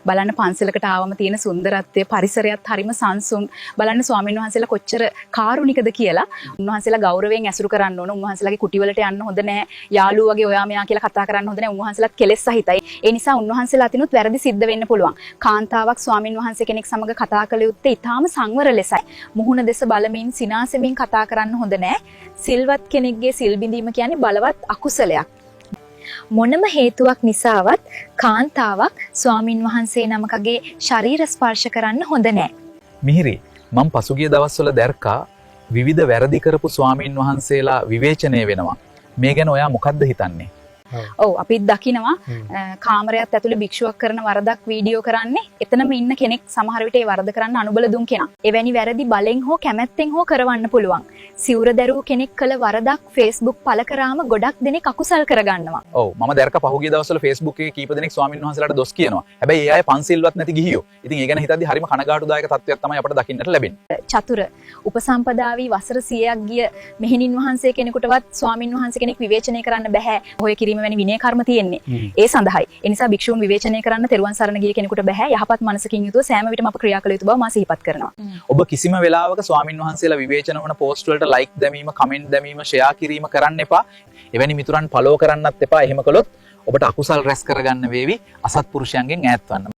බලන්න පන්සලකට ආවම තියෙන සුන්දරත්වය, පරිසරයත් හරිම සංසුන්. බලන්න ස්වාමීන් වහන්සේලා කොච්චර කාරුණිකද කියලා. උන්වහන්සේලා ගෞරවයෙන් ඇසුරු කරන්න ඕන. උන්වහන්සේලාගේ කුටි වලට යන්න හොඳ නැහැ. යාළුවෝ වගේ ඔයා මෙයා කියලා කතා කරන්න හොඳ නැහැ. උන්වහන්සේලාත් කෙලෙස් සහිතයි. ඒ නිසා උන්වහන්සේලා අතිනුත් වැරදි සිද්ධ වෙන්න පුළුවන්. කාන්තාවක් ස්වාමීන් වහන්සේ කෙනෙක් සමග කතා කළ යුත්තේ ඊටාම සංවර ලෙසයි. මුහුණ දෙස බලමින් සිනාසෙමින් කතා කරන්න හොඳ නැහැ. සිල්වත් කෙනෙක්ගේ සිල් බිඳීම කියන්නේ බලවත් අකුසලයක්. මොනම හේතුවක් නිසාවත් කාන්තාවක් ස්වාමින් වහන්සේ නමකගේ ශරීර ස්පර්ශ කරන්න හොඳ නැහැ. මිහිරි මම පසුගිය දවස්වල දැර්කා විවිධ වැරදි කරපු ස්වාමින් වහන්සේලා විවේචනය වෙනවා. මේ ගැන ඔයා මොකද්ද හිතන්නේ? ඔව් අපිත් දකිනවා කාමරයත් ඇතුලේ භික්ෂුවක් කරන වරදක් වීඩියෝ කරන්නේ එතනම ඉන්න කෙනෙක් සමහර විට ඒ වරද කරන්න අනුබල දුන් කෙනා. එවැනි වැරදි බලෙන් හෝ කැමැත්තෙන් හෝ කරවන්න පුළුවන්. සිවුර දැරුව කෙනෙක් කළ වරදක් Facebook පළ කරාම ගොඩක් දෙනෙක් අකුසල් කරගන්නවා. ඔව් මම දැර්කා පහුගිය දවස්වල Facebook එකේ කීප දෙනෙක් ස්වාමින් වහන්සේලාට දොස් කියනවා. හැබැයි ඒ අය පන්සිල්වත් නැති ගිහියෝ. ඉතින් ඒ ගැන හිතද්දි හරිම කනගාටුදායක තත්ත්වයක් තමයි අපිට දකින්නට ලැබෙන්නේ. චතුර උපසම්පදාවී වසර 100ක් ගිය මෙහෙණින් වහන්සේ කෙනෙකුටවත් ස්වාමින් වහන්සේ කෙනෙක් විවේචනය කරන්න බෑ. හොය කිරීම වැනි විනය කර්ම තියෙන්නේ. ඒ සඳහායි. ඒ නිසා භික්ෂූන් විවේචනය කරන්න තෙරුවන් සරණ ගිය කෙනෙකුට බෑ. යහපත් මනසකින් යුතුව සෑම විටම අප ක්‍රියා කළ යුතු බව මා සිහිපත් කරනවා. ඔබ කිසිම වෙලාවක ස්වාමින් වහන්සේලා විවේචන වන පෝස්ට් වලට ලයික් දැමීම, කමෙන්ට් දැමීම, ෂෙයා කිරීම කරන්න එපා. එවැනි මිතුරන් ෆලෝ කරන්නත් එපා. එහෙම කළොත් ඔබට අකුසල් රැස් කරගන්න වේවි. අසත්පුරුෂයන්ගෙන් ඈත් වන්න.